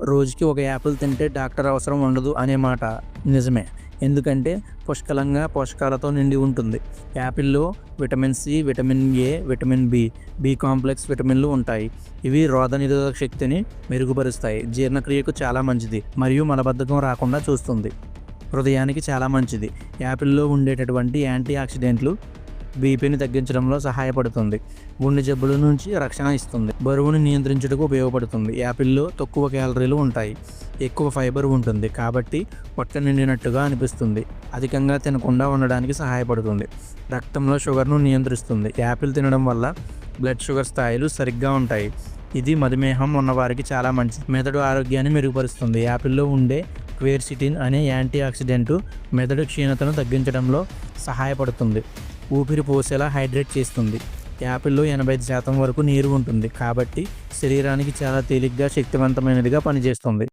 రోజుకి ఒక యాపిల్ తింటే డాక్టర్ అవసరం ఉండదు అనే మాట నిజమే. ఎందుకంటే పుష్కలంగా పోషకాలతో నిండి ఉంటుంది. యాపిల్లో vitamin C, vitamin A, vitamin B, B complex విటమిన్లు ఉంటాయి. ఇవి రోగనిరోధక శక్తిని మెరుగుపరుస్తాయి, జీర్ణక్రియకు చాలా మంచిది మరియు మలబద్ధకం రాకుండా చూస్తుంది. హృదయానికి చాలా మంచిది. యాపిల్లో ఉండేటటువంటి యాంటీ ఆక్సిడెంట్లు బీపీని తగ్గించడంలో సహాయపడుతుంది. గుండె జబ్బుల నుంచి రక్షణ ఇస్తుంది. బరువును నియంత్రించుటకు ఉపయోగపడుతుంది. యాపిల్లో తక్కువ క్యాలరీలు ఉంటాయి, ఎక్కువ ఫైబర్ ఉంటుంది కాబట్టి పొట్ట నిండినట్టుగా అనిపిస్తుంది. అధికంగా తినకుండా ఉండడానికి సహాయపడుతుంది. రక్తంలో షుగర్ను నియంత్రిస్తుంది. యాపిల్ తినడం వల్ల బ్లడ్ షుగర్ స్థాయిలు సరిగ్గా ఉంటాయి. ఇది మధుమేహం ఉన్నవారికి చాలా మంచిది. మెదడు ఆరోగ్యాన్ని మెరుగుపరుస్తుంది. యాపిల్లో ఉండే క్వేర్సిటిన్ అనే యాంటీ ఆక్సిడెంట్ మెదడు క్షీణతను తగ్గించడంలో సహాయపడుతుంది. ఊపిరి పోసేలా హైడ్రేట్ చేస్తుంది. యాపిల్లో 85% వరకు నీరు ఉంటుంది కాబట్టి శరీరానికి చాలా తేలిగ్గా శక్తివంతమైనదిగా పనిచేస్తుంది.